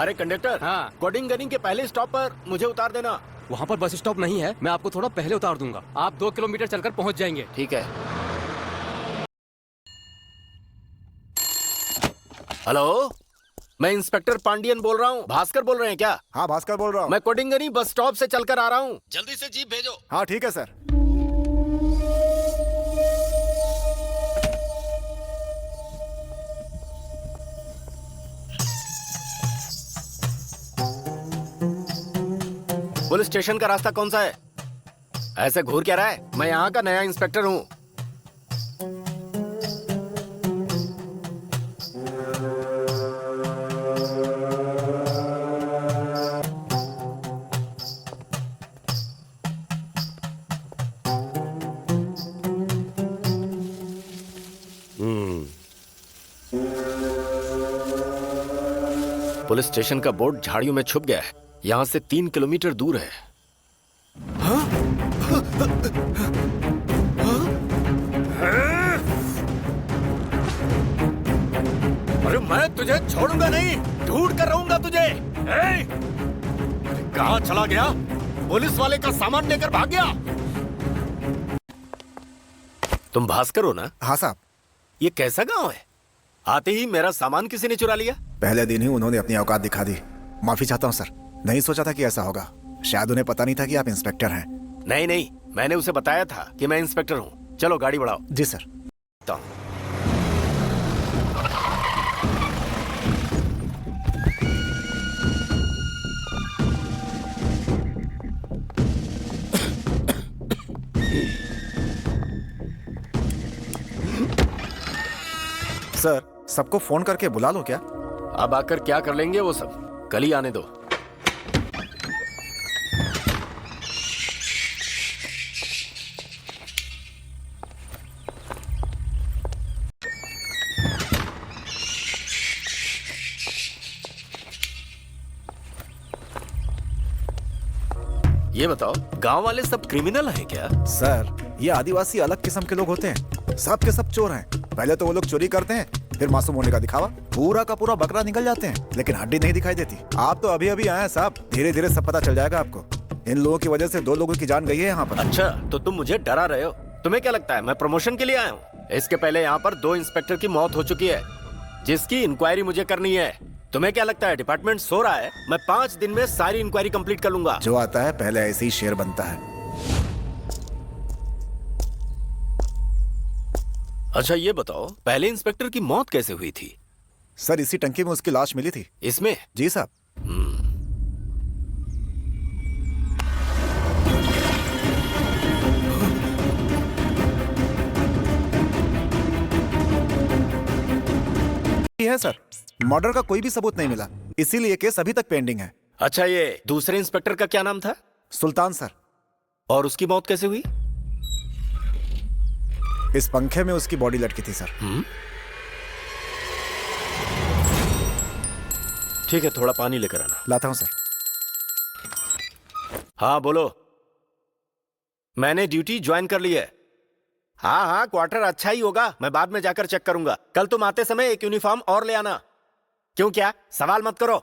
अरे कंडक्टर, हाँ। कोडिंगनी के पहले स्टॉप पर मुझे उतार देना। वहाँ पर बस स्टॉप नहीं है, मैं आपको थोड़ा पहले उतार दूंगा। आप 2 किलोमीटर चलकर पहुँच जाएंगे। ठीक है। हेलो, मैं इंस्पेक्टर पांडियन बोल रहा हूँ। भास्कर बोल रहे हैं क्या? हाँ भास्कर बोल रहा हूँ। मैं कोडिंगनी बस स्टॉप से चलकर आ रहा हूँ, जल्दी से जीप भेजो। हाँ ठीक है सर। पुलिस स्टेशन का रास्ता कौन सा है? ऐसे घूर क्या रहा है? मैं यहाँ का नया इंस्पेक्टर हूँ। पुलिस स्टेशन का बोर्ड झाड़ियों में छुप गया है। यहाँ से 3 किलोमीटर दूर है। हाँ? अरे मैं तुझे छोड़ूंगा नहीं, ढूंढ कर रहूंगा तुझे। कहाँ चला गया? पुलिस वाले का सामान लेकर भाग गया। तुम भास्कर हो ना? हाँ साहब। ये कैसा गांव है? आते ही मेरा सामान किसी ने चुरा लिया। पहले दिन ही उन्होंने अपनी औकात दिखा दी। माफी चाहता हूँ सर, नहीं सोचा था कि ऐसा होगा। शायद उन्हें पता नहीं था कि आप इंस्पेक्टर हैं। नहीं नहीं, मैंने उसे बताया था कि मैं इंस्पेक्टर हूँ। चलो गाड़ी बढ़ाओ। जी सर। सर, सबको फोन करके बुला लो क्या? अब आकर क्या कर लेंगे वो सब, कल ही आने दो। ये बताओ, गांव वाले सब क्रिमिनल हैं क्या? सर, ये आदिवासी अलग किस्म के लोग होते हैं। सब के सब चोर हैं। पहले तो वो लोग चोरी करते हैं, फिर मासूम होने का दिखावा। पूरा का पूरा बकरा निकल जाते हैं, लेकिन हड्डी नहीं दिखाई देती। आप तो अभी अभी आए हैं साहब, धीरे धीरे सब पता चल जाएगा आपको। इन लोगों की वजह से 2 लोगों की जान गई है यहाँ पर। अच्छा, तो तुम मुझे डरा रहे हो? तुम्हें क्या लगता है मैं प्रमोशन के लिए आया हूँ? इसके पहले यहाँ पर 2 इंस्पेक्टर की मौत हो चुकी है, जिसकी इंक्वायरी मुझे करनी है। तुम्हें क्या लगता है डिपार्टमेंट सो रहा है? मैं 5 दिन में सारी इंक्वायरी कंप्लीट कर लूंगा। जो आता है पहले ऐसे ही शेर बनता है। अच्छा ये बताओ, पहले इंस्पेक्टर की मौत कैसे हुई थी? सर, इसी टंकी में उसकी लाश मिली थी। इसमें? जी साहब। है सर, मर्डर का कोई भी सबूत नहीं मिला, इसीलिए केस अभी तक पेंडिंग है। अच्छा, ये दूसरे इंस्पेक्टर का क्या नाम था? सुल्तान सर। और उसकी मौत कैसे हुई? इस पंखे में उसकी बॉडी लटकी थी सर। ठीक है, थोड़ा पानी लेकर आना। लाता हूं सर। हाँ बोलो। मैंने ड्यूटी ज्वाइन कर ली है। हाँ हाँ, क्वार्टर अच्छा ही होगा, मैं बाद में जाकर चेक करूंगा। कल तुम आते समय एक यूनिफॉर्म और ले आना। क्यों, क्या सवाल मत करो,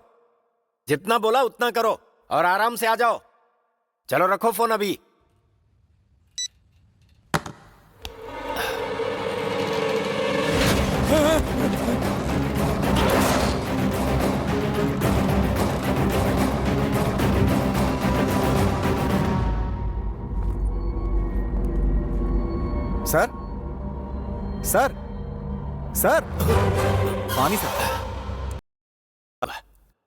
जितना बोला उतना करो और आराम से आ जाओ। चलो रखो फोन अभी। सर, सर, सर, पानी सर।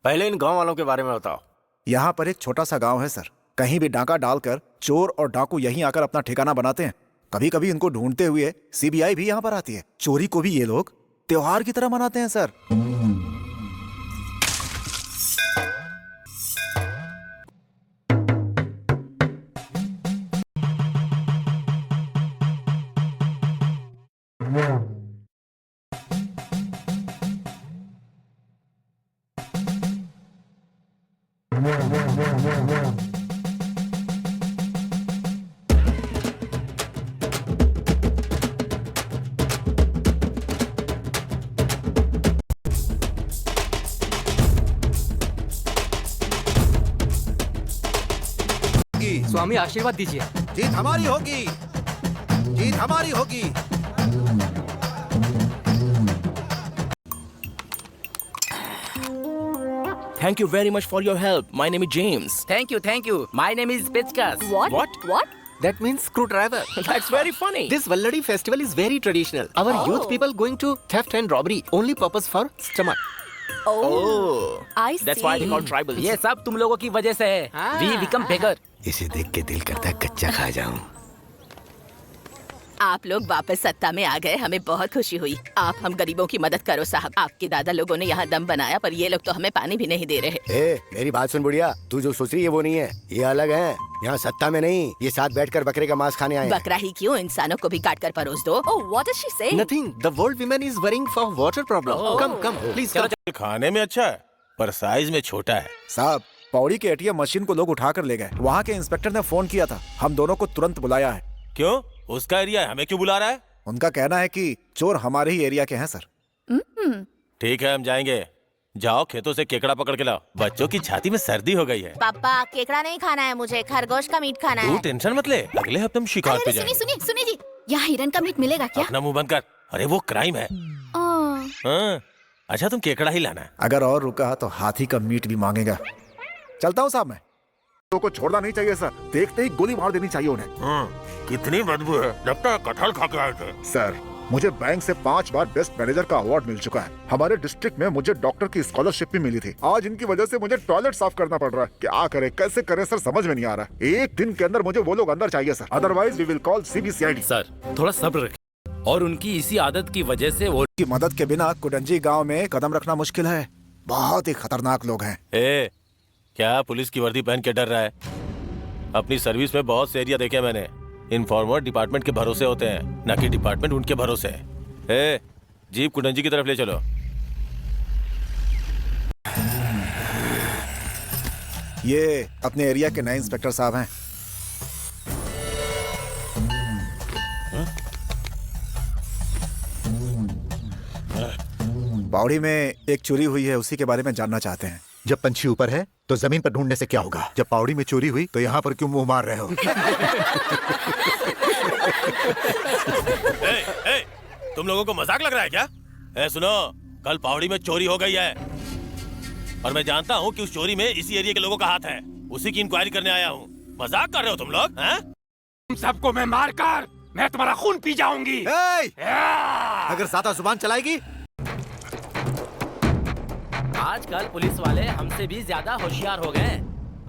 पहले इन गांव वालों के बारे में बताओ। यहाँ पर एक छोटा सा गांव है सर। कहीं भी डाका डालकर चोर और डाकू यहीं आकर अपना ठिकाना बनाते हैं। कभी कभी इनको ढूंढते हुए सीबीआई भी यहाँ पर आती है। चोरी को भी ये लोग त्योहार की तरह मनाते हैं सर। स्वामी आशीर्वाद दीजिए। जीत हमारी होगी, जीत हमारी होगी। Thank you very much for your help. My name is James. Thank you, thank you. My name is Pechkas. What? What? That means screwdriver. That's very funny. This Valladi festival is very traditional. Our youth people going to theft and robbery. Only purpose for stomach. Oh, I that's why they see. call tribals. ये सब तुम लोगों की वजह से है। We become beggar. इसे देख के दिल करता है कच्चा खा जाऊं। आप लोग वापस सत्ता में आ गए, हमें बहुत खुशी हुई। आप हम गरीबों की मदद करो साहब। आपके दादा लोगों ने यहाँ दम बनाया, पर ये लोग तो हमें पानी भी नहीं दे रहे। ए, मेरी बात सुन बुढ़िया, तू जो सोच रही है वो नहीं है, ये अलग है। यहाँ सत्ता में नहीं, ये साथ बैठकर बकरे का मांस खाने आए हैं। बकरा ही क्यों, इंसानों को भी काट कर परोस दो। Oh, what is she saying? Nothing. The world women is worrying for water problem. Come, please come. खाने में अच्छा है पर साइज में छोटा है। साहब, पौड़ी के एटीएम मशीन को लोग उठा कर ले गए। वहाँ के इंस्पेक्टर ने फोन किया था, हम दोनों को तुरंत बुलाया है। क्यों? उसका एरिया है, हमें क्यों बुला रहा है? उनका कहना है कि चोर हमारे ही एरिया के हैं सर। ठीक है, हम जाएंगे। जाओ खेतों से केकड़ा पकड़ के लाओ। बच्चों की छाती में सर्दी हो गई है। पापा, केकड़ा नहीं खाना है मुझे, खरगोश का मीट खाना तू है। टेंशन मत ले, अगले हफ्ते हम शिकार पे सुनिए जाएंगे। सुनिए सुनिए जी, यहाँ हिरन का मीट मिलेगा क्या? अपना मुंह बंद कर। अरे वो क्राइम है। हाँ, अच्छा तुम केकड़ा ही लाना। अगर और रुका तो हाथी का मीट भी मांगेगा। चलता हूँ साहब मैं। तो को छोड़ना नहीं चाहिए सर, देखते ही गोली मार देनी चाहिए उन्हें। कितनी बदबू है, लगता है कटहल खा के आए थे। सर, मुझे बैंक से 5 बार बेस्ट मैनेजर का अवार्ड मिल चुका है। हमारे डिस्ट्रिक्ट में मुझे डॉक्टर की स्कॉलरशिप भी मिली थी। आज इनकी वजह से मुझे टॉयलेट साफ करना पड़ रहा है। क्या करे, कैसे करे सर, समझ में नहीं आ रहा। एक दिन के अंदर मुझे वो लोग अंदर चाहिए sir, otherwise we will call CBCID. Sir थोड़ा सब्र रखें, और उनकी इसी आदत की वजह से वो की मदद के बिना कुडंजी गांव में कदम रखना मुश्किल है। बहुत ही खतरनाक लोग हैं। ए, क्या पुलिस की वर्दी पहन के डर रहा है? अपनी सर्विस में बहुत से एरिया देखे मैंने। इन्फॉर्मर डिपार्टमेंट के भरोसे होते हैं, न कि डिपार्टमेंट उनके भरोसे। ए, जीप कुडंजी की तरफ ले चलो। ये अपने एरिया के नए इंस्पेक्टर साहब हैं। बावड़ी में एक चोरी हुई है, उसी के बारे में जानना चाहते हैं। जब पंछी ऊपर है तो जमीन पर ढूंढने से क्या होगा? जब पावड़ी में चोरी हुई तो यहाँ पर क्यों मुंह मार रहे हो? तुम लोगों को मजाक लग रहा है क्या? सुनो, कल पावड़ी में चोरी हो गई है और मैं जानता हूँ कि उस चोरी में इसी एरिया के लोगों का हाथ है। उसी की इंक्वायरी करने आया हूँ। मजाक कर रहे हो तुम लोग? तुम सबको मैं मारकर मैं तुम्हारा खून पी जाऊंगी। अगर ज्यादा जुबान चलाएगी। आजकल पुलिस वाले हमसे भी ज्यादा होशियार हो गए।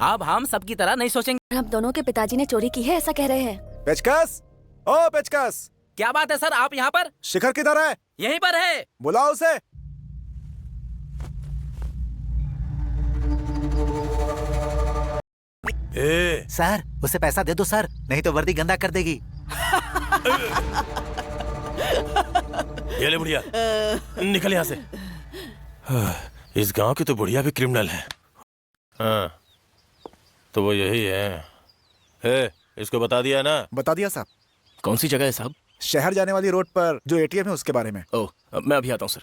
अब हम सबकी तरह नहीं सोचेंगे। हम दोनों के पिताजी ने चोरी की है, ऐसा कह रहे हैं। पेचकस, ओ पेचकस। क्या बात है सर, आप यहाँ पर? शिखर किधर है? यहीं पर है। बुलाओ उसे। सर, उसे पैसा दे दो सर, नहीं तो वर्दी गंदा कर देगी। ये ले बुढ़िया, निकल यहाँ से। इस गांव की तो बुढ़िया भी क्रिमिनल है। हाँ, तो वो यही है। इसको बता दिया ना? बता दिया साहब। कौन सी जगह है साहब? शहर जाने वाली रोड पर जो एटीएम है उसके बारे में। ओह, मैं अभी आता हूँ सर।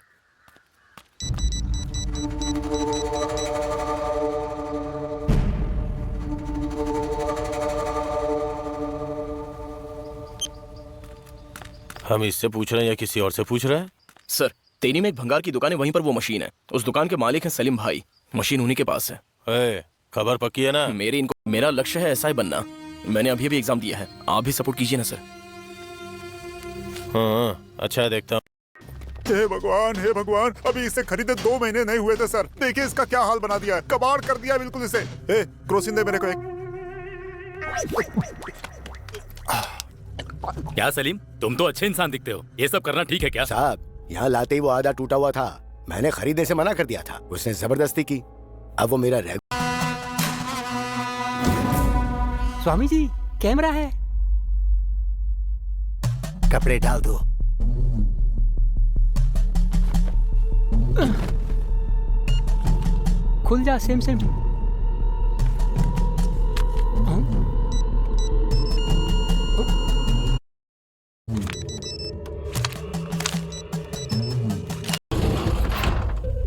हम इससे पूछ रहे हैं या किसी और से पूछ रहे हैं? सर, तेनी में एक भंगार की दुकान है, वहीं पर वो मशीन है। उस दुकान के मालिक हैं सलीम भाई। मशीन उन्हीं के पास है। खबर पक्की है ना? मेरा लक्ष्य है एसआई बनना। मैंने अभी एग्जाम दिया है, आप भी सपोर्ट कीजिए ना सर। हाँ, अच्छा है, देखता हूँ। हे भगवान, अभी इसे खरीदे 2 महीने नहीं हुए थे सर। देखिए इसका क्या हाल बना दिया है, कबाड़ कर दिया बिल्कुल इसे। क्रोसिन दे मेरे को एक। क्या सलीम, तुम तो अच्छे इंसान दिखते हो, ये सब करना ठीक है क्या? साहब, यहाँ लाते ही वो आधा टूटा हुआ था। मैंने खरीदने से मना कर दिया था, उसने जबरदस्ती की। अब वो मेरा रह। स्वामी जी, कैमरा है। कपड़े डाल दो। खुल जा, सेम।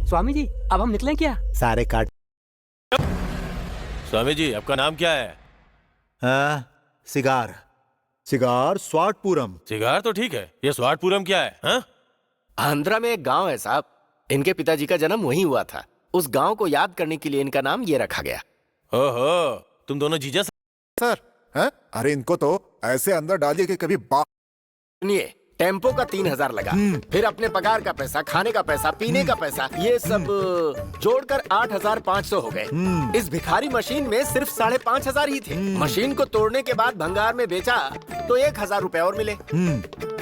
स्वामी जी, अब हम निकलें क्या? सारे काट। स्वामी जी, आपका नाम क्या है? Cigar cigar स्वाटपुरम। सिगार तो ठीक है, ये स्वाटपुरम क्या है? हाँ? आंध्रा में एक गांव है साहब, इनके पिताजी का जन्म वहीं हुआ था। उस गांव को याद करने के लिए इनका नाम ये रखा गया। ओहो, तुम दोनों जीजा सर हैं? अरे इनको तो ऐसे अंदर डालिए कि कभी सुनिए, टेम्पो का 3000 लगा, फिर अपने पगार का पैसा, खाने का पैसा, पीने का पैसा, ये सब जोड़कर 8500 हो गए। इस भिखारी मशीन में सिर्फ 5500 ही थे। मशीन को तोड़ने के बाद भंगार में बेचा तो 1000 रुपए और मिले।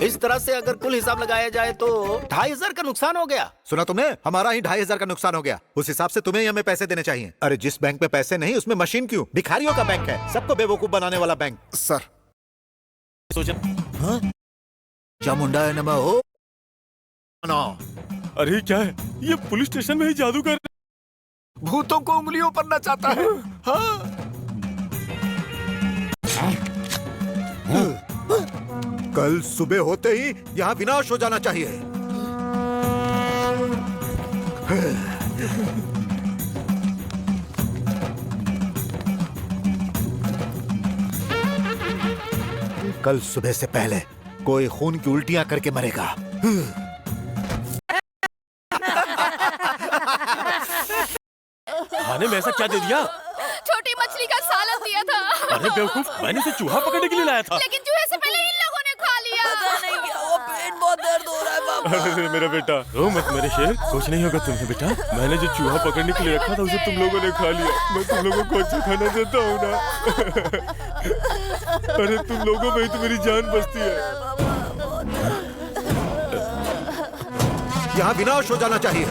इस तरह से अगर कुल हिसाब लगाया जाए तो 2500 का नुकसान हो गया। सुना तुमने? हमारा ही 2500 का नुकसान हो गया। उस हिसाब से तुम्हें ही हमें पैसे देने चाहिए। अरे जिस बैंक में पैसे नहीं उसमें मशीन क्यों? भिखारियों का बैंक है, सबको बेवकूफ बनाने वाला बैंक। सर हाँ? चामुंडा है नमा हो ना। अरे क्या है ये? पुलिस स्टेशन में ही जादू कर भूतों को उंगलियों पर नचाता है। हाँ। कल सुबह होते ही यहाँ विनाश हो जाना चाहिए। कल सुबह से पहले कोई खून की उल्टियां करके मरेगा। खाने में ऐसा क्या दे दिया? छोटी मछली का सालन दिया था। अरे बेवकूफ, मैंने इसे चूहा पकड़ने के लिए लाया था। लेकिन चूहे से पहले इन लोगों ने खा लिया। पता नहीं क्या हुआ, पेट बहुत दर्द हो रहा है पापा। अरे मेरा बेटा, रो मत मेरे शेर, कुछ नहीं होगा तुम्हें बेटा। मैंने जो चूहा पकड़ने के लिए रखा था उसे तुम लोगों ने खा लिया। मैं तुम लोगों को अच्छा खाना देता हूँ ना। अरे तुम लोगों में ही तो मेरी जान बसती है। यहाँ विनाश हो जाना चाहिए।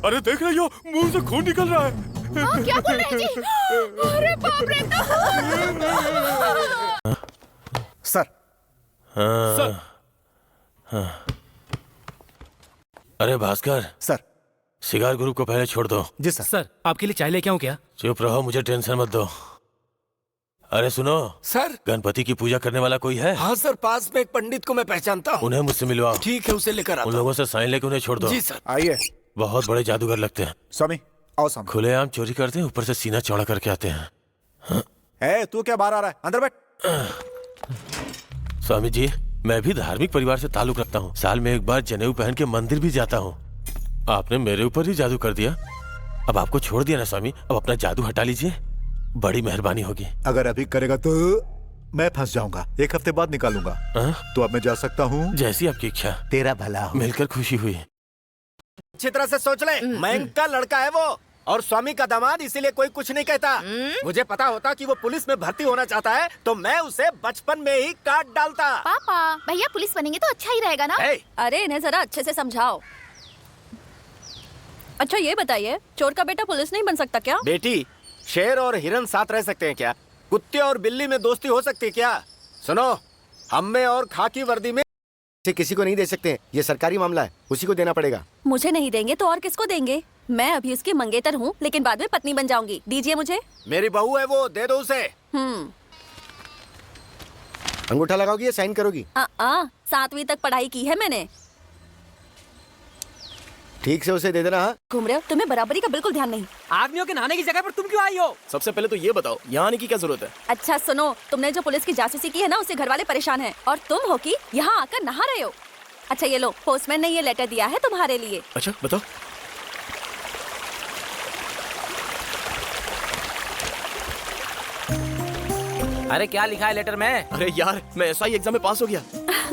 अरे देख रही हो, मुंह से खून निकल रहा है। क्या बोल रहे जी? अरे बाप रे। सर अरे भास्कर सर सिगार ग्रुप को पहले छोड़ दो। जी सर। सर आपके लिए चाय लेके आऊं क्या? चुप रहो, मुझे टेंशन मत दो। अरे सुनो सर। गणपति की पूजा करने वाला कोई है? हाँ सर, पास में एक पंडित को मैं पहचानता हूँ। उन्हें मुझसे मिलवाओ। ठीक है, उसे लेकर आता उन लोगों से साइन लेके उन्हें छोड़ दो। जी सर। आइए बहुत बड़े जादूगर लगते हैं। स्वामी आओ सामने। खुलेआम चोरी करते हैं, ऊपर से सीना चौड़ा करके आते हैं। ए तू क्या बाहर आ रहा है? अंदर बैठ। स्वामी जी, मैं भी धार्मिक परिवार से ताल्लुक रखता हूँ। साल में एक बार जनेऊ पहन के मंदिर भी जाता हूँ। आपने मेरे ऊपर ही जादू कर दिया। अब आपको छोड़ दिया ना स्वामी, अब अपना जादू हटा लीजिए, बड़ी मेहरबानी होगी। अगर अभी करेगा तो मैं फंस जाऊंगा। 1 हफ्ते बाद निकालूंगा। तो अब मैं जा सकता हूँ? जैसी आपकी इच्छा। तेरा भला हो। मिलकर खुशी हुई। अच्छी तरह से सोच ले, मैं का लड़का है वो और स्वामी का दामाद, इसीलिए कोई कुछ नहीं कहता। मुझे पता होता कि वो पुलिस में भर्ती होना चाहता है तो मैं उसे बचपन में ही काट डालता। पापा भैया पुलिस बनेंगे तो अच्छा ही रहेगा ना। अरे इन्हें जरा अच्छे से समझाओ। अच्छा ये बताइए, चोर का बेटा पुलिस नहीं बन सकता क्या? बेटी, शेर और हिरन साथ रह सकते हैं क्या? कुत्ते और बिल्ली में दोस्ती हो सकती है क्या? सुनो, हम में और खाकी वर्दी में किसी को नहीं दे सकते। ये सरकारी मामला है, उसी को देना पड़ेगा। मुझे नहीं देंगे तो और किसको देंगे? मैं अभी उसकी मंगेतर हूँ, लेकिन बाद में पत्नी बन जाऊंगी। दीजिए मुझे। मेरी बहू है वो, दे दो उसे। अंगूठा लगाओगी या साइन करोगी? 7वीं तक पढ़ाई की है मैंने। ठीक से उसे दे देना। हाँ घूम रहे हो, तुम्हें बराबरी का बिल्कुल ध्यान नहीं। आदमियों के नहाने की जगह पर तुम क्यों आई हो? सबसे पहले तो ये बताओ, यहाँ आने की क्या जरूरत है? अच्छा सुनो, तुमने जो पुलिस की जासूसी की है ना, उससे घर वाले परेशान हैं और तुम हो कि यहाँ आकर नहा रहे हो। अच्छा ये लो, पोस्टमैन ने ये लेटर दिया है तुम्हारे लिए। अच्छा बताओ। अरे क्या लिखा है लेटर में? अरे यार, मैं SI एग्जाम में पास हो गया।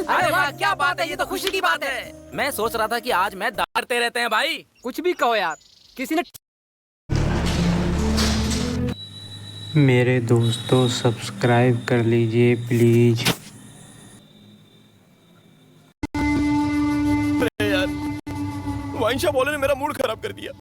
अरे वाह, क्या बात है, ये तो खुशी की बात है। मैं सोच रहा था कि आज मैं दारते रहते हैं भाई। कुछ भी कहो यार, किसी ने मेरे दोस्तों सब्सक्राइब कर लीजिए प्लीज। यार, वाइन शॉप वाले ने मेरा मूड खराब कर दिया।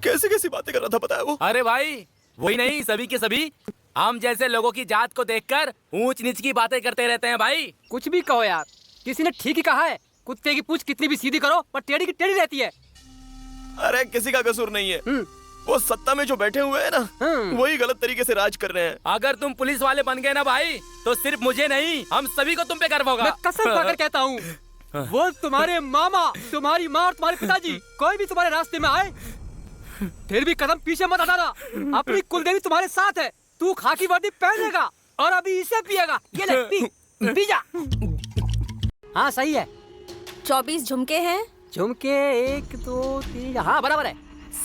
कैसी कैसी बातें कर रहा था पता है वो? अरे भाई, वही नहीं, सभी के सभी हम जैसे लोगों की जात को देखकर ऊंच नीच की बातें करते रहते हैं भाई। कुछ भी कहो यार, किसी ने ठीक ही कहा है, कुत्ते की पूंछ कितनी भी सीधी करो पर टेढ़ी की टेढ़ी रहती है। अरे किसी का कसूर नहीं है, वो सत्ता में जो बैठे हुए हैं ना, वही गलत तरीके से राज कर रहे हैं। अगर तुम पुलिस वाले बन गए ना भाई, तो सिर्फ मुझे नहीं, हम सभी को तुम पे गर्व होगा। मैं कसम खाकर कहता हूँ, वो तुम्हारे मामा, तुम्हारी माँ और तुम्हारे पिताजी, कोई भी तुम्हारे रास्ते में आए फिर भी कदम पीछे मत हटाना। अपनी कुलदेवी तुम्हारे साथ है। तू खाकी वर्दी पहनेगा और अभी इसे पिएगा। ये ले पी जा। हाँ सही है। 24 झुमके हैं। झुमके 1 2 3 हाँ बराबर है।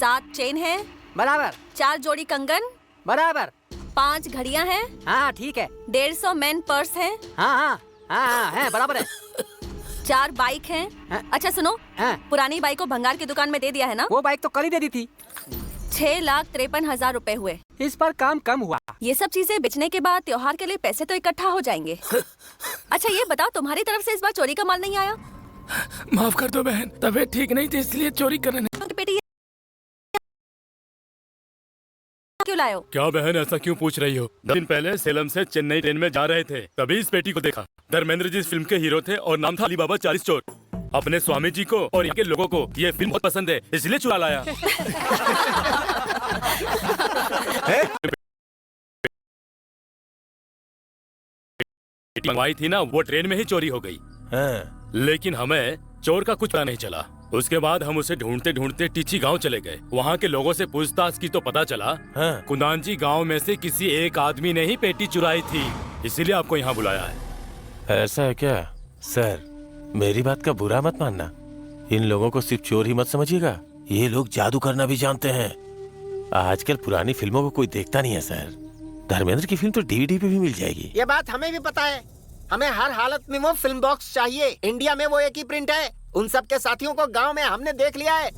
7 चेन है। बराबर। 4 जोड़ी कंगन। बराबर। 5 घड़ियां हैं। हाँ ठीक है। 150 मेन पर्स है। हाँ है बराबर है। 4 बाइक हैं। अच्छा सुनो, पुरानी बाइक को भंगार की दुकान में दे दिया है ना? वो बाइक तो कल ही दे दी थी। 6,53,000 रुपए हुए। इस पर काम कम हुआ। ये सब चीजें बेचने के बाद त्योहार के लिए पैसे तो इकट्ठा हो जाएंगे। अच्छा ये बताओ, तुम्हारी तरफ से इस बार चोरी का माल नहीं आया? माफ कर दो बहन, तबीयत ठीक नहीं थी इसलिए चोरी करने बेटी क्यों लाए हो? क्या बहन ऐसा क्यों पूछ रही हो? 10 दिन पहले सेलम से चेन्नई ट्रेन में जा रहे थे, तभी इस पेटी को देखा। धर्मेंद्र जी इस फिल्म के हीरो थे और नाम था अली बाबा 40 चोर। अपने स्वामी जी को और यहाँ के लोगों को ये फिल्म बहुत पसंद है, इसलिए चुरा लाया। पेटी मंगवाई थी ना, वो ट्रेन में ही चोरी हो गई। लेकिन हमें चोर का कुछ पता नहीं चला। उसके बाद हम उसे ढूंढते ढूंढते टीची गांव चले गए। वहाँ के लोगों से पूछताछ की तो पता चला कुंदानजी गांव में से किसी एक आदमी ने ही पेटी चुराई थी, इसीलिए आपको यहाँ बुलाया है। ऐसा है क्या? सर मेरी बात का बुरा मत मानना, इन लोगों को सिर्फ चोर ही मत समझिएगा, ये लोग जादू करना भी जानते हैं। आजकल पुरानी फिल्मों को कोई देखता नहीं है सर। धर्मेंद्र की फिल्म तो डीवीडी पे भी मिल जाएगी। ये बात हमें भी पता है। हमें हर हालत में वो फिल्म बॉक्स चाहिए। इंडिया में वो एक ही प्रिंट है। उन सब के साथियों को गांव में हमने देख लिया है।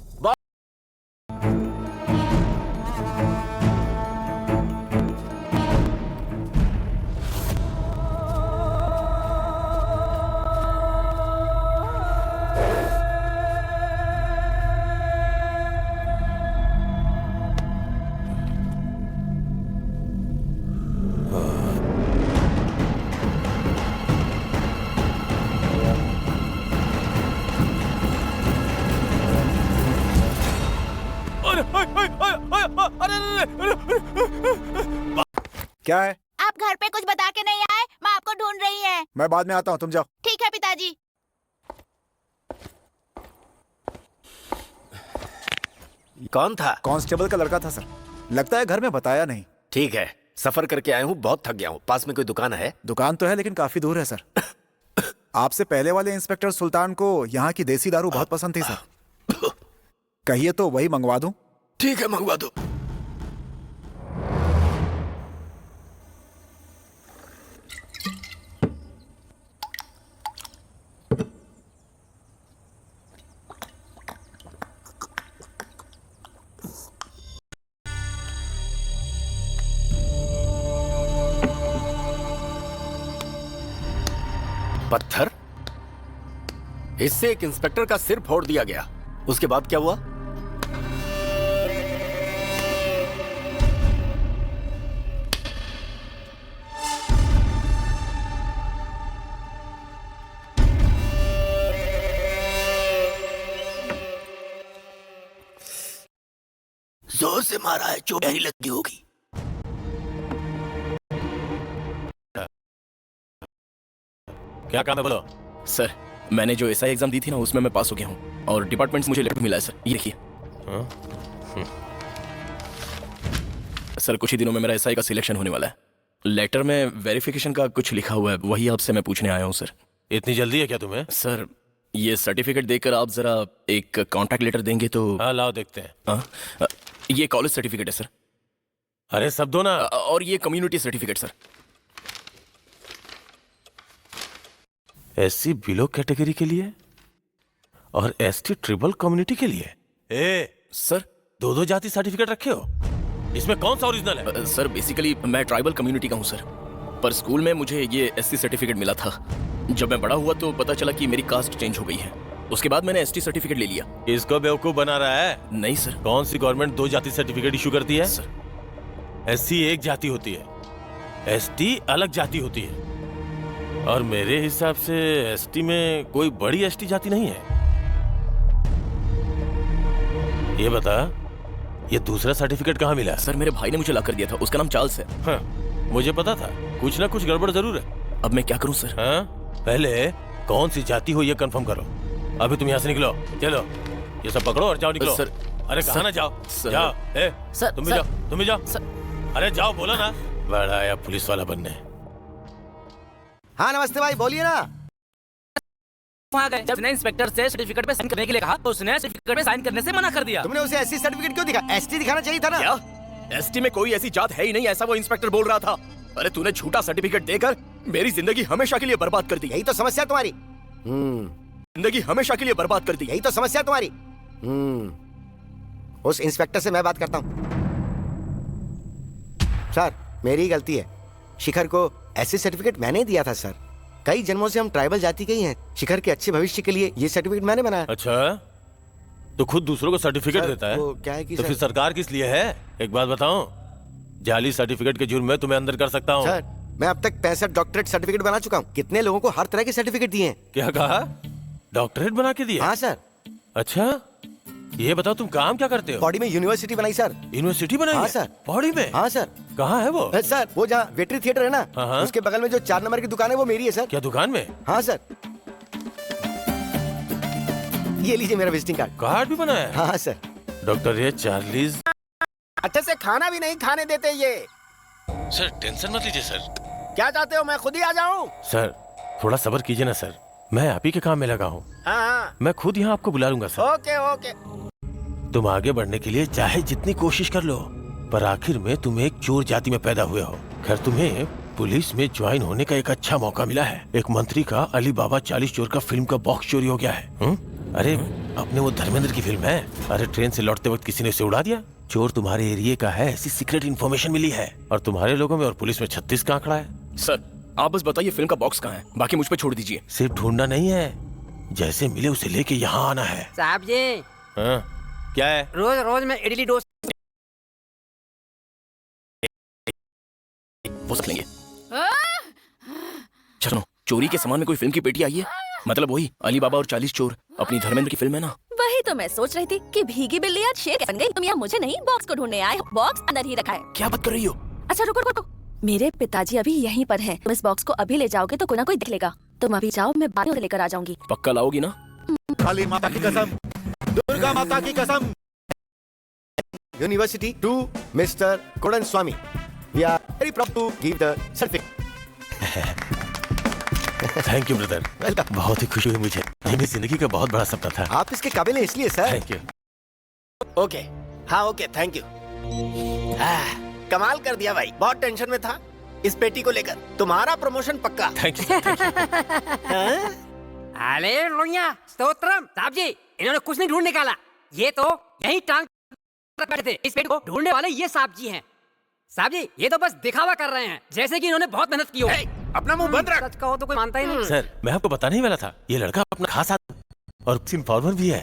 क्या है? आप घर पे कुछ बता के नहीं आए? माँ आपको ढूंढ रही है। मैं बाद में आता हूँ, तुम जाओ। ठीक है पिताजी। कौन था? कांस्टेबल का लड़का था सर। लगता है घर में बताया नहीं। ठीक है, सफर करके आया हूँ, बहुत थक गया हूँ। पास में कोई दुकान है? दुकान तो है लेकिन काफी दूर है सर। आपसे पहले वाले इंस्पेक्टर सुल्तान को यहाँ की देसी दारू बहुत पसंद थी सर। कहिए तो वही मंगवा दूं? ठीक है, मंगवा दो। पत्थर? इससे एक इंस्पेक्टर का सिर फोड़ दिया गया। उसके बाद क्या हुआ? जोर से मारा है, चोट नहीं लगी होगी। क्या काम है बोलो? सर मैंने जो एसआई एग्जाम दी थी ना, उसमें मैं पास हो गया हूँ और डिपार्टमेंट से मुझे लेटर मिला है सर। ये देखिए। सर कुछ ही दिनों में मेरा एसआई का सिलेक्शन होने वाला है। लेटर में वेरिफिकेशन का कुछ लिखा हुआ है, वही आपसे मैं पूछने आया हूँ सर। इतनी जल्दी है क्या तुम्हें? सर ये सर्टिफिकेट देकर आप जरा एक कॉन्टैक्ट लेटर देंगे तो। हाँ लाओ देखते हैं। ये कॉलेज सर्टिफिकेट है सर। अरे सब दो ना। और ये community certificate sir. SC below category के लिए और एसटी ट्रिपल कम्युनिटी के लिए। सर दो जाति सर्टिफिकेट रखे हो, इसमें कौन सा ओरिजिनल है? सर बेसिकली मैं ट्राइबल कम्युनिटी का हूँ सर, पर स्कूल में मुझे ये एससी सर्टिफिकेट मिला था। जब मैं बड़ा हुआ तो पता चला कि मेरी कास्ट चेंज हो गई है। उसके बाद मैंने एसटी सर्टिफिकेट ले लिया। इसको बेवकूफ बना रहा है? नहीं सर। कौन सी गवर्नमेंट 2 जाति सर्टिफिकेट इशू करती है? सर एससी एक जाति होती है, एसटी अलग जाति होती है, और मेरे हिसाब से एसटी में कोई बड़ी एसटी जाति नहीं है। ये बता, ये दूसरा सर्टिफिकेट कहाँ मिला? सर मेरे भाई ने मुझे ला कर दिया था, उसका नाम चार्ल्स है। हाँ, मुझे पता था कुछ ना कुछ गड़बड़ जरूर है। अब मैं क्या करूं सर? हाँ, पहले कौन सी जाति हो ये कंफर्म करो। अभी तुम यहाँ से निकलो, चलो ये सब पकड़ो और जाओ, निकलो। सर अरे कहाँ ना जाओ, जाओ। ए, तुम भी जाओ, तुम भी जाओ। अरे जाओ, बोला ना। बड़ा आया पुलिस वाला बनने। हाँ नमस्ते भाई, बोलिए ना। वहाँ गए, जब उसने इंस्पेक्टर से सर्टिफिकेट पे साइन करने के लिए कहा तो उसने सर्टिफिकेट पे साइन करने से मना कर दिया। तुमने उसे एससी सर्टिफिकेट क्यों दिखा? एसटी दिखाना चाहिए था ना। क्या? एसटी में कोई ऐसी जात है ही नहीं, ऐसा वो इंस्पेक्टर बोल रहा था। अरे तूने झूठा सर्टिफिकेट देकर मेरी जिंदगी हमेशा के लिए बर्बाद कर दी। यही तो समस्या तुम्हारी। जिंदगी हमेशा के लिए बर्बाद कर दी। यही तो समस्या तुम्हारी। उस इंस्पेक्टर से मैं बात करता हूँ। सर मेरी गलती है, शिखर को एससी सर्टिफिकेट मैंने दिया था सर। कई जन्मों से हम ट्राइबल जाति के ही हैं। शिखर के अच्छे भविष्य के लिए ये सर्टिफिकेट मैंने बनाया। अच्छा, तो खुद दूसरों को सर्टिफिकेट देता है? वो क्या है कि तो फिर सरकार किस लिए है? एक बात बताऊं, जाली सर्टिफिकेट के जुर्म में तुम्हें अंदर कर सकता हूं। सर मैं अब तक 65 डॉक्टरेट सर्टिफिकेट बना चुका हूँ। कितने लोगों को हर तरह के सर्टिफिकेट दिए हैं। क्या कहा? डॉक्टरेट बना के दिया? हाँ सर। अच्छा, ये बताओ तुम काम क्या करते हो? पौड़ी में यूनिवर्सिटी बनाई सर। यूनिवर्सिटी बनाई? हाँ सर। पौड़ी में? हाँ सर। कहाँ है वो? सर वो जहाँ वेटरी थिएटर है ना, उसके बगल में जो 4 नंबर की दुकान है वो मेरी है सर। क्या दुकान में? हाँ सर। ये लीजिए मेरा विजिटिंग कार्ड। कार्ड भी बनाया है? हाँ सर। डॉक्टर ये चार्लीज अच्छे से खाना भी नहीं खाने देते ये। सर टेंशन मत लीजिए सर। क्या चाहते हो, मैं खुद ही आ जाऊं? सर थोड़ा सब्र कीजिए ना सर, मैं आप ही के काम में लगा हूँ। हाँ। मैं खुद यहाँ आपको बुला लूंगा सर। Okay okay. तुम आगे बढ़ने के लिए चाहे जितनी कोशिश कर लो, पर आखिर में तुम एक चोर जाति में पैदा हुए हो। खैर तुम्हें पुलिस में ज्वाइन होने का एक अच्छा मौका मिला है। एक मंत्री का अली बाबा 40 चोर का फिल्म का बॉक्स चोरी हो गया है। अरे अपने वो धर्मेंद्र की फिल्म है। अरे ट्रेन से लौटते वक्त किसी ने उसे उड़ा दिया। चोर तुम्हारे एरिया का है, ऐसी सीक्रेट इन्फॉर्मेशन मिली है। और तुम्हारे लोगों में और पुलिस में 36 का आंकड़ा है। सर आप बस बताइए फिल्म का बॉक्स कहाँ है, बाकी मुझ पे छोड़ दीजिए। सिर्फ ढूंढना नहीं है, जैसे मिले उसे लेके यहाँ आना है। साहब जी। हाँ, क्या है? रोज रोज में इडली डोसा वो सब लेंगे। चलो, चोरी के सामान में कोई फिल्म की पेटी आई है? मतलब वही अली बाबा और 40 चोर, अपनी धर्मेंद्र की फिल्म है ना। वही तो मैं सोच रही थी कि भीगी बिल्ली आज शेर बन गई। तुम यहाँ मुझे नहीं बॉक्स को ढूंढने आए हो, बॉक्स अंदर ही रखा है। क्या बात कर रही हो? अच्छा रुको रुको, मेरे पिताजी अभी यहीं पर हैं। तुम इस बॉक्स को अभी ले जाओगे तो कोई ना कोई देख लेगा। तुम अभी जाओ, मैं बाद में लेकर आ जाऊंगी। पक्का लाओगी ना? काली माता की कसम, दुर्गा माता की कसम। University to mister Kodan Swami, we are very proud to give the certificate. Thank you brother, welcome. बहुत ही खुशी हुई मुझे, ये मेरी जिंदगी का बहुत बड़ा सपना था। आप इसके काबिल हैं इसलिए सर। Thank you. ओके, हाँ ओके, थैंक यू। कमाल कर दिया भाई, बहुत टेंशन में था इस पेटी को लेकर। तुम्हारा प्रमोशन पक्का। Thank you. हालेलुया, स्तोत्रम। साहब जी इन्होंने कुछ नहीं ढूंढ निकाला, ये तो यही टांग बैठे थे। इस पेटी को ढूंढने वाले ये साहब जी हैं। साहब जी ये तो बस दिखावा कर रहे हैं, जैसे कि इन्होंने बहुत मेहनत की हो। अपना मुंह बंद रख। सच कहो तो कोई मानता ही नहीं। सर मैं आपको बताने ही वाला था, ये लड़का अपना खास आदमी और इन्फॉर्मर भी है।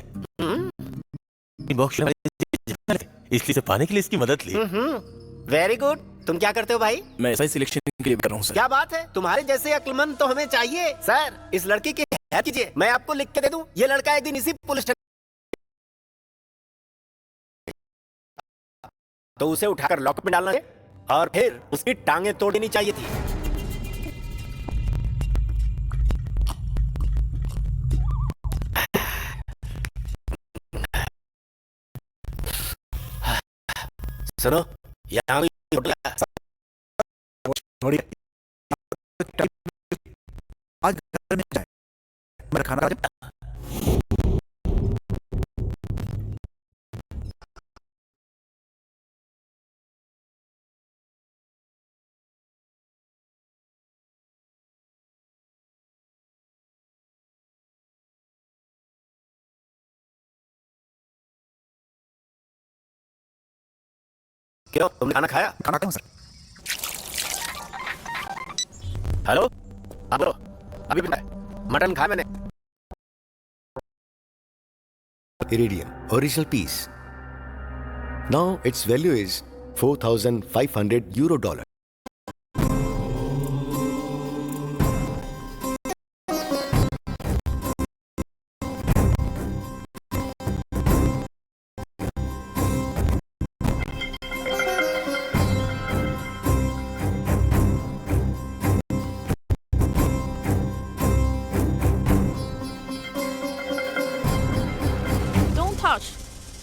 इसलिए से पाने के लिए इसकी मदद ली। Very good. तुम क्या करते हो भाई? मैं ऐसा ही सिलेक्शन के लिए कर रहा हूँ सर। क्या बात है, तुम्हारे जैसे अक्लमंद तो हमें चाहिए। सर इस लड़की की हेल्प कीजिए, मैं आपको लिख के दे दूं। ये लड़का एक दिन इसी पुलिस स्टेशन तो उसे उठाकर लॉकअप में डालना है और फिर उसकी टांगें तोड़ देनी चाहिए थी। सुनो, यहाँ आज घर में जाए, मेरा खाना क्यों, तुमने खाना खाया? खाना खाऊं सर। हेलो, आप बोलो। अभी भी मटन खाया मैंने। Iridium, original piece. Now its value is $4,500.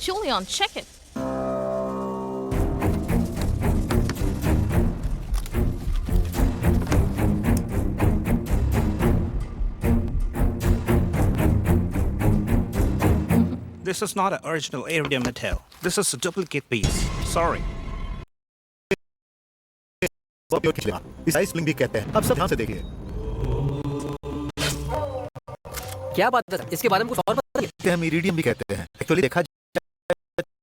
Julian, check it. This is not an original iridium metal. This is a duplicate piece. Sorry. इस आइस स्प्रिंग भी कहते हैं। अब सब ध्यान से देखिए। क्या बात है? इसके बारे में कुछ और बताइए। हम इरिडियम भी कहते हैं। एक्चुअली देखा जाए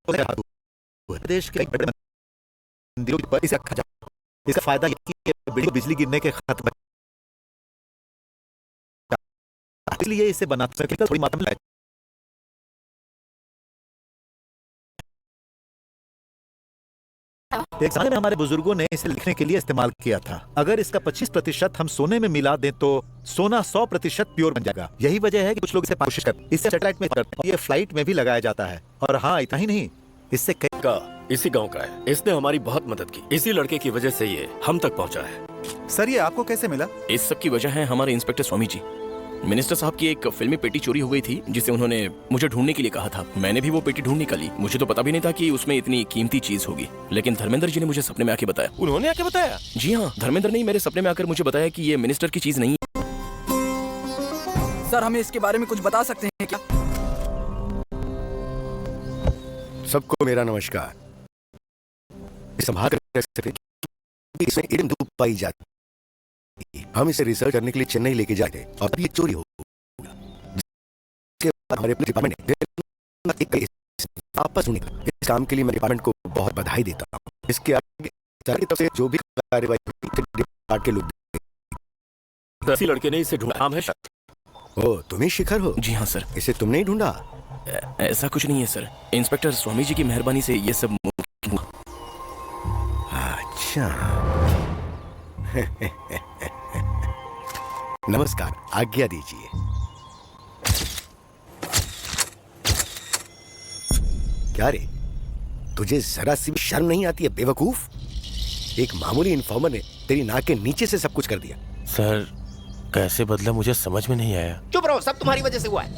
तो देश के बड़े मंदिरों पर इसे रखा जाता है। इसका फायदा ये है कि बिजली गिरने के खतरे इसलिए इसे बनाते हैं थोड़ी मात्रा में। एक समय में हमारे बुजुर्गों ने इसे लिखने के लिए इस्तेमाल किया था। अगर इसका 25% हम सोने में मिला दें तो सोना 100% प्योर बन जाएगा। यही वजह है कि कुछ लोग इसे कोशिश करते हैं। इससे सैटेलाइट में करते हैं। ये फ्लाइट में भी लगाया जाता है। और हाँ, इतना ही नहीं, इससे इसी गांव का है। इसने हमारी बहुत मदद की। इसी लड़के की वजह से ये हम तक पहुंचा है। सर, ये आपको कैसे मिला? इस सब की वजह है हमारे इंस्पेक्टर स्वामी जी। मिनिस्टर साहब की एक फिल्मी पेटी चोरी हो गई थी जिसे उन्होंने मुझे ढूंढने के लिए कहा था। मैंने भी वो पेटी ढूंढ निकाली। मुझे तो पता भी नहीं था कि उसमें इतनी कीमती चीज होगी, लेकिन धर्मेंद्र जी ने मुझे सपने में आके बताया। उन्होंने आके बताया? जी हाँ, धर्मेंद्र ने मेरे सपने में आकर मुझे बताया कि ये मिनिस्टर की चीज नहीं है। सर, हमें इसके बारे में कुछ बता सकते हैं क्या? सबको मेरा नमस्कार। संभाल कर रख सकते हैं। इसमें इल्म धूप पाई जाती। हम इसे रिसर्च करने के लिए चेन्नई लेके जाते हैं और ये चोरी हो जिसके बाद हमारे डिपार्टमेंट ने वापस होने का। इस काम के लिए मैं डिपार्टमेंट को बहुत बधाई देता हूँ। इसके आगे सारी तरफ से जो भी कार्रवाई के लोग इसी लड़के ने इसे ढूंढा। नाम है ओ, तुम ही शिखर हो? जी हाँ सर। इसे तुमने ही ढूंढा? ऐसा कुछ नहीं है सर, इंस्पेक्टर स्वामी जी की मेहरबानी से ये सब मुमकिन हुआ। अच्छा। नमस्कार, आज्ञा दीजिए। क्या रे, तुझे जरा सी भी शर्म नहीं आती है बेवकूफ? एक मामूली इन्फॉर्मर ने तेरी नाक के नीचे से सब कुछ कर दिया। सर, कैसे बदला मुझे समझ में नहीं आया। चुप रहो, सब तुम्हारी वजह से हुआ है।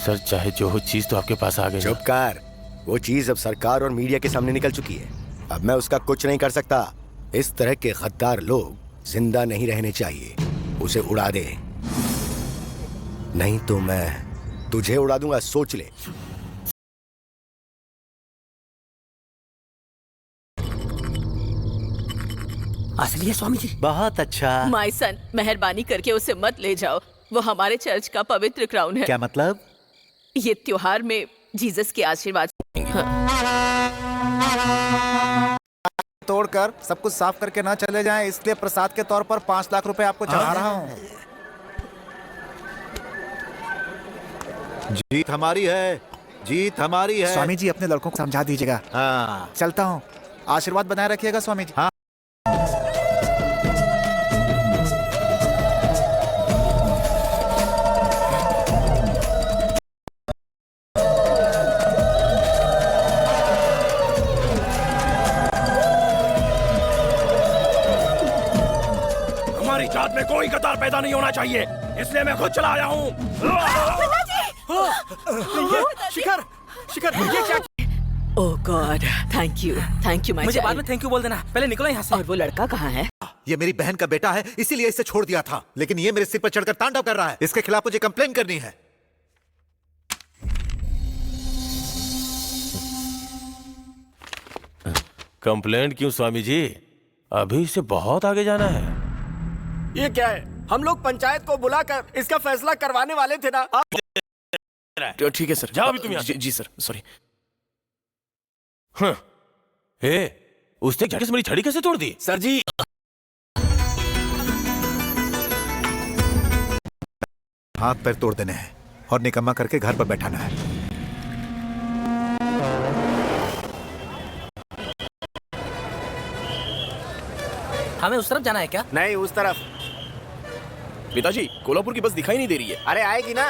सर, चाहे जो हो, चीज तो आपके पास आ गई। चुप कर। वो चीज अब सरकार और मीडिया के सामने निकल चुकी है। अब मैं उसका कुछ नहीं कर सकता। इस तरह के गद्दार लोग जिंदा नहीं रहने चाहिए। उसे उड़ा दे, नहीं तो मैं तुझे उड़ा दूंगा, सोच ले। असली है स्वामी जी? बहुत अच्छा। माय सन, मेहरबानी करके उसे मत ले जाओ। वो हमारे चर्च का पवित्र क्राउन है। क्या मतलब? ये त्योहार में जीसस के आशीर्वाद। तोड़कर सब कुछ साफ करके ना चले जाएं, इसलिए प्रसाद के तौर पर 5 लाख रुपए आपको चढ़ा रहा हूँ। जीत हमारी है, जीत हमारी है। स्वामी जी, अपने लड़कों को समझा दीजिएगा। हाँ, चलता हूँ। आशीर्वाद बनाए रखिएगा स्वामी जी। हाँ। जात में कोई कतार पैदा नहीं होना चाहिए, इसलिए मैं खुद चला आया हूँ। शिखर, शिखर, ये क्या? ओह गॉड, थैंक यू माय। मुझे बाद में थैंक यू बोल देना, पहले निकलो यहाँ से। और वो लड़का कहाँ है? ये मेरी बहन का बेटा है, इसीलिए इसे छोड़ दिया था। लेकिन ये मेरे सिर पर चढ़कर तांडव कर रहा है। इसके खिलाफ मुझे कंप्लेन करनी है। कंप्लेंट क्यों स्वामी जी? अभी इसे बहुत आगे जाना है। ये क्या है? हम लोग पंचायत को बुलाकर इसका फैसला करवाने वाले थे ना। ठीक है सर, जाओ अभी तुम यहाँ। जी सर, सॉरी। हाँ, उसने झटके से मेरी छड़ी कैसे तोड़ दी? सर जी, हाथ पैर तोड़ देने हैं और निकम्मा करके घर पर बैठाना है। हमें उस तरफ जाना है क्या? नहीं, उस तरफ। पिताजी, कोल्हापुर की बस दिखाई नहीं दे रही है। अरे आएगी ना।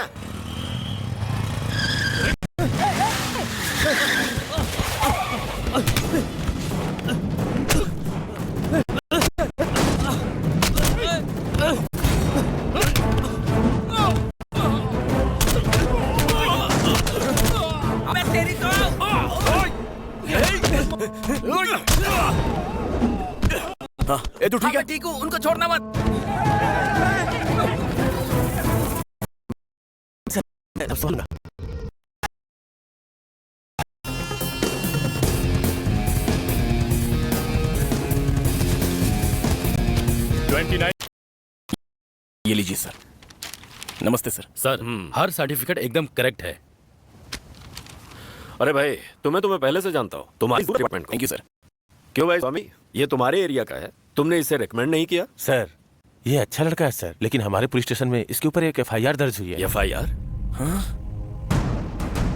अबे तेरी तो ठीक हूँ, उनको छोड़ना मत। ये लीजिए सर। नमस्ते सर। सर हर सर्टिफिकेट एकदम करेक्ट है। अरे भाई तुम्हें पहले से जानता हूँ, तुम्हारी डिपार्टमेंट को। Thank you sir. क्यों भाई स्वामी, ये तुम्हारे एरिया का है, तुमने इसे रेकमेंड नहीं किया? सर ये अच्छा लड़का है सर, लेकिन हमारे पुलिस स्टेशन में इसके ऊपर एक FIR दर्ज हुई है। FIR? हाँ?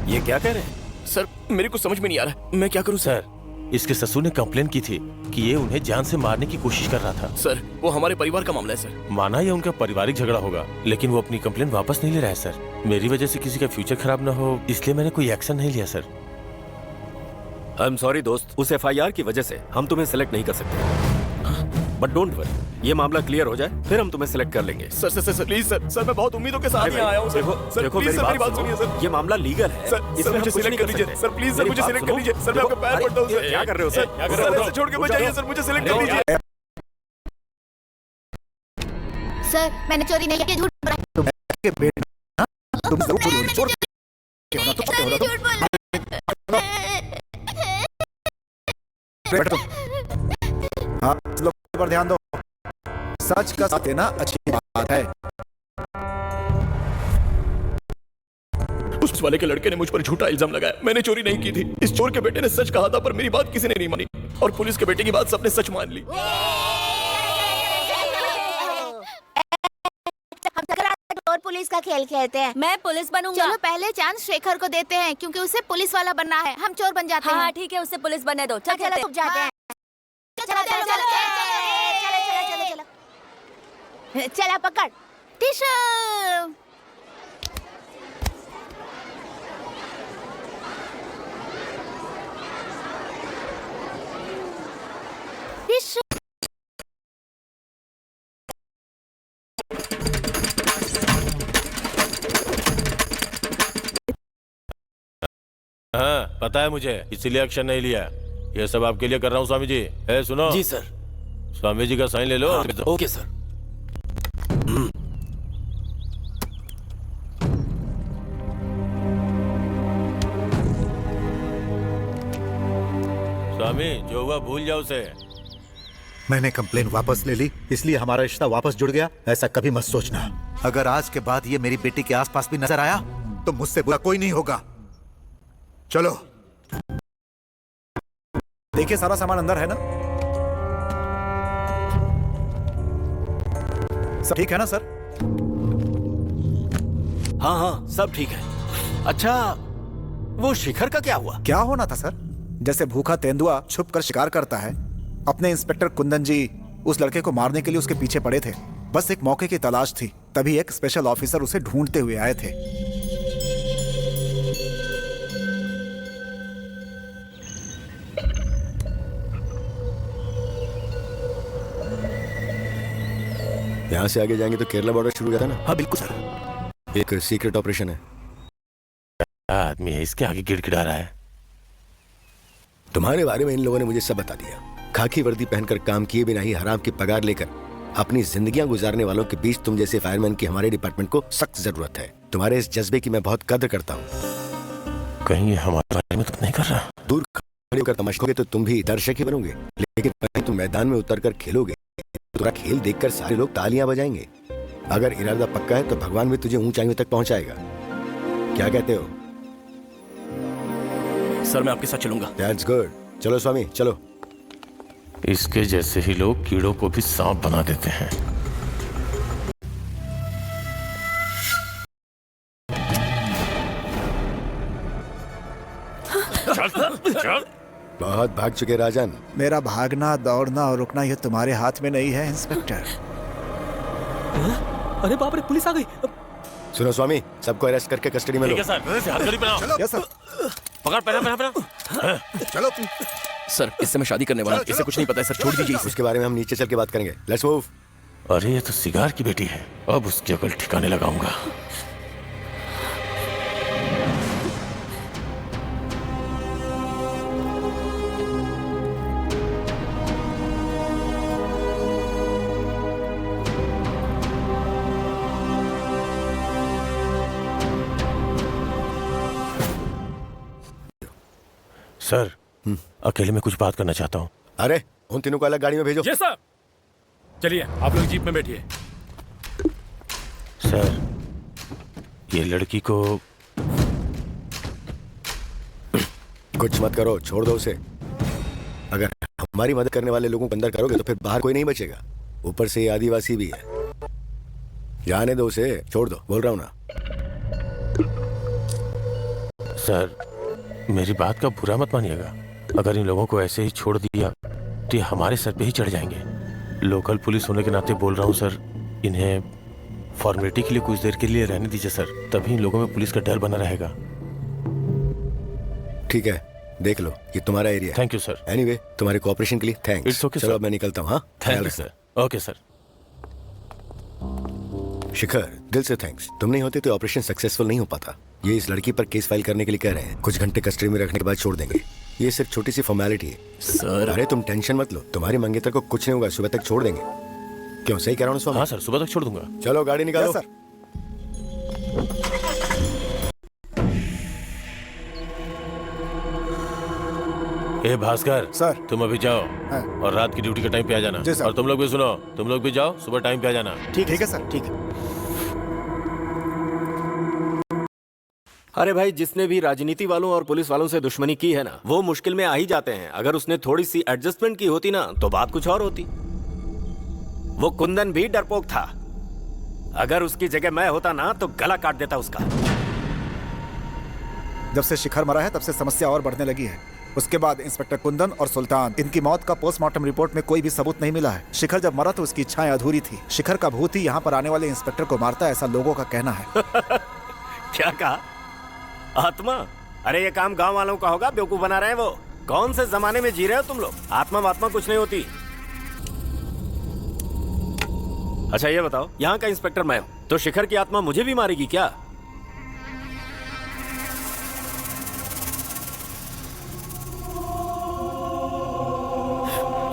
ये क्या कह रहे हैं? सर मेरे को समझ में नहीं आ रहा, मैं क्या करूं? सर इसके ससुर ने कंप्लेन की थी कि ये उन्हें जान से मारने की कोशिश कर रहा था। सर वो हमारे परिवार का मामला है सर। माना ये उनका पारिवारिक झगड़ा होगा, लेकिन वो अपनी कंप्लेन वापस नहीं ले रहा है सर। मेरी वजह से किसी का फ्यूचर खराब ना हो, इसलिए मैंने कोई एक्शन नहीं लिया सर। आई एम सॉरी दोस्त, उस FIR की वजह से हम तुम्हें सिलेक्ट नहीं कर सकते, बट डोंट वरी, ये मामला क्लियर हो जाए फिर हम तुम्हें सिलेक्ट कर लेंगे। Sir sir sir please sir, sir मैं बहुत उम्मीदों के साथ यहाँ आया हूँ सर। सर प्लीज सर मेरी बात सुनिए सर। ये मामला लीगल है, सर मुझे सिलेक्ट कर लीजिए सर, प्लीज सर मुझे सिलेक्ट कर लीजिए सर, मैं आपके पैर पड़ता हूँ सर। क्या कर रहे हो सर? सर ऐसे छोड़ के मत जाइए सर, मुझे सिलेक्ट कर लीजिए। सर मैंने चोरी नहीं की, झूठ बोला। तुम जरूर चोरी होगी, चोर क्यों ना, तुम क्यों झूठ बोला। बैठो। हाँ लोग पर ध्यान दो, सच का साथ देना अच्छी बात है। उस वाले के लड़के ने मुझ पर झूठा इल्जाम लगाया, मैंने चोरी नहीं की थी। इस चोर के बेटे ने सच कहा था, पर मेरी बात किसी ने नहीं मानी, और पुलिस के बेटे की बात सबने सच मान ली। और पुलिस का खेल खेलते हैं। मैं पुलिस बनूंगा। चलो पहले चांस शेखर को देते हैं, क्योंकि उसे पुलिस वाला बनना है। हम चोर बन जाते हैं। हाँ ठीक है, उससे पुलिस बनने दो। चल चलो जाते हैं। चला पकड़ टिशू। टिशू। हाँ पता है मुझे, इसीलिए एक्शन नहीं लिया। ये सब आपके लिए कर रहा हूँ स्वामी जी। सुनो। जी सर। स्वामी जी का साइन ले लो। हाँ, ओके सर। स्वामी जो हुआ भूल जाओ उसे। मैंने कंप्लेन वापस ले ली, इसलिए हमारा रिश्ता वापस जुड़ गया। ऐसा कभी मत सोचना। अगर आज के बाद ये मेरी बेटी के आसपास भी नजर आया तो मुझसे बुरा कोई नहीं होगा। चलो। देखिए सारा सामान अंदर है ना? सब ठीक है ना सर? हाँ हाँ सब ठीक है। अच्छा वो शिखर का क्या हुआ? क्या होना था सर? जैसे भूखा तेंदुआ छुप कर शिकार करता है, अपने इंस्पेक्टर कुंदन जी उस लड़के को मारने के लिए उसके पीछे पड़े थे। बस एक मौके की तलाश थी, तभी एक स्पेशल ऑफिसर उसे ढूंढते हुए आए थे। यहाँ से आगे जाएंगे तो केरला बॉर्डर शुरू हो जाता है ना? हाँ बिल्कुल सर। एक सीक्रेट ऑपरेशन है। आदमी है, इसके आगे गिड़गिड़ा रहा है। तुम्हारे बारे में इन लोगों ने मुझे सब बता दिया। खाकी वर्दी पहनकर काम किए बिना ही हराम की पगार लेकर अपनी जिंदगियां गुजारने वालों के बीच तुम जैसे फायरमैन की हमारे डिपार्टमेंट को सख्त जरूरत है। तुम्हारे इस जज्बे की मैं बहुत कदर करता हूँ। कहीं ये हमारे बारे में तो नहीं कर रहा? दूर खड़े होकर तमाशोगे तो तुम भी दर्शक ही बनोगे, लेकिन पहले तुम मैदान में उतरकर खेलोगे तो तुम्हारा खेल देखकर सारे लोग तालियां बजाएंगे। अगर इरादा पक्का है तो भगवान भी तुझे ऊंचाइयों तक पहुंचाएगा। क्या कहते हो? सर मैं आपके साथ चलूंगा। That's good. चलो स्वामी चलो। इसके जैसे ही लोग कीड़ों को भी सांप बना देते हैं। चल। बहुत भाग चुके राजन। मेरा भागना दौड़ना और रुकना ये तुम्हारे हाथ में नहीं है इंस्पेक्टर। अरे बाप रे, पुलिस आ गई। सुनो स्वामी, सबको अरेस्ट करके कस्टडी में लो। ठीक है सर, हथकड़ी पहनाओ। Yes sir. पकड़, पहना। चलो। सर इससे मैं शादी करने वाला हूं, इसे कुछ नहीं पता है सर, छोड़ दीजिए इसे। उसके बारे में हम नीचे चल के बात करेंगे। Let's move. अरे ये तो सिगार की बेटी है, अब उसकी अकल ठिकाने लगाऊंगा। सर अकेले में कुछ बात करना चाहता हूँ। अरे उन तीनों को अलग गाड़ी में भेजो। Yes sir. चलिए आप लोग जीप में बैठिए। सर ये लड़की को कुछ मत करो, छोड़ दो उसे। अगर हमारी मदद करने वाले लोगों को अंदर करोगे तो फिर बाहर कोई नहीं बचेगा। ऊपर से ये आदिवासी भी है। जाने दो उसे, छोड़ दो, बोल रहा हूं ना। सर मेरी बात का बुरा मत मानिएगा। अगर इन लोगों को ऐसे ही छोड़ दिया तो ये हमारे सर पे ही चढ़ जाएंगे। लोकल पुलिस होने के नाते बोल रहा हूँ सर, इन्हें फॉर्मेलिटी के लिए कुछ देर के लिए रहने दीजिए सर, तभी इन लोगों में पुलिस का डर बना रहेगा। ठीक है, देख लो, ये तुम्हारा area. Thank you sir. Anyway तुम्हारे कोऑपरेशन के लिए थैंक्स। इट्स ओके चलो सर। अब मैं निकलता हूँ। हाँ, thank you sir. Okay sir. Shikhar, दिल से थैंक्स। तुम नहीं होते तो ऑपरेशन सक्सेसफुल नहीं हो पाता। ये इस लड़की पर केस फाइल करने के लिए कह रहे हैं। कुछ घंटे कस्टडी में रखने के बाद छोड़ देंगे। ये सिर्फ छोटी सी फॉर्मेलिटी है सर। अरे तुम टेंशन मत लो, तुम्हारी मंगेतर को कुछ नहीं होगा, सुबह तक छोड़ देंगे। क्यों, सही कह रहा हूँ स्वामी? हाँ सर, सुबह तक छोड़ दूंगा। चलो गाड़ी निकालो। सर। ए भास्कर सर, तुम अभी जाओ और रात की ड्यूटी के टाइम पे आ जाना। जी सर। और तुम लोग भी सुनो, तुम लोग भी जाओ, सुबह टाइम पे आ जाना। ठीक है सर, ठीक है। अरे भाई, जिसने भी राजनीति वालों और पुलिस वालों से दुश्मनी की है ना, वो मुश्किल में आ ही जाते हैं। अगर उसने थोड़ी सी एडजस्टमेंट की होती ना तो बात कुछ और होती। वो कुंदन भी डरपोक था। अगर उसकी जगह मैं होता ना तो गला काट देता उसका। जब से शिखर मरा है तब से समस्या और बढ़ने लगी है। उसके बाद इंस्पेक्टर कुंदन और सुल्तान, इनकी मौत का पोस्टमार्टम रिपोर्ट में कोई भी सबूत नहीं मिला है। शिखर जब मरा तो उसकी इच्छाएं अधूरी थी। शिखर का भूत ही यहाँ पर आने वाले इंस्पेक्टर को मारता है, ऐसा लोगों का कहना है। क्या कहा? आत्मा? अरे ये काम गांव वालों का होगा, बेवकूफ बना रहे हैं वो। कौन से जमाने में जी रहे हो तुम लोग? आत्मा वात्मा कुछ नहीं होती। अच्छा ये बताओ, यहाँ का इंस्पेक्टर मैं हूँ तो शिखर की आत्मा मुझे भी मारेगी क्या?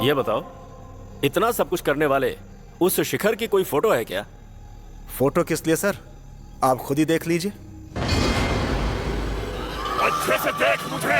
ये बताओ, इतना सब कुछ करने वाले उस शिखर की कोई फोटो है क्या? फोटो किस लिए सर? आप खुद ही देख लीजिए। अच्छे से देख मुझे।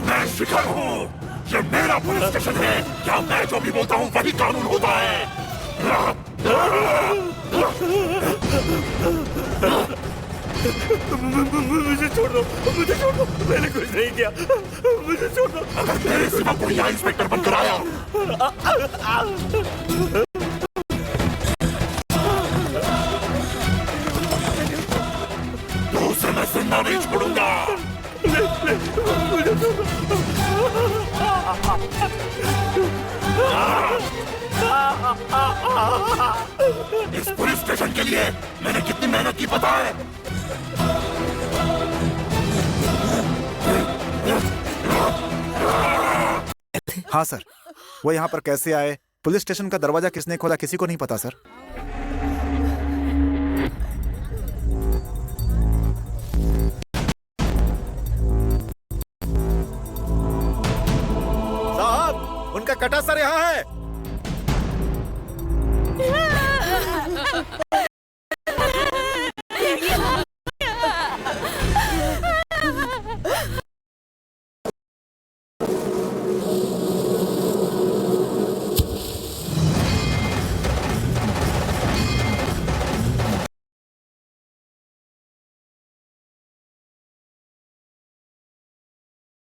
मैं शिखर हूँ, ये मेरा पुलिस स्टेशन है। क्या मैं जो भी बोलता हूँ वही कानून होता है? मुझे छोड़ दो, मुझे छोड़ दो, मैंने कुछ नहीं किया, मुझे छोड़ दो। अगर तेरे सिवा कोई यहाँ इंस्पेक्टर बनकर आया तो उसे मैं जिंदा नहीं छोड़ूंगा। मुझे छोड़ इस पुलिस स्टेशन के लिए मैंने कितनी मेहनत की पता है? हाँ सर, वो यहाँ पर कैसे आए, पुलिस स्टेशन का दरवाजा किसने खोला, किसी को नहीं पता सर। साहब, उनका कटा सर यहाँ है।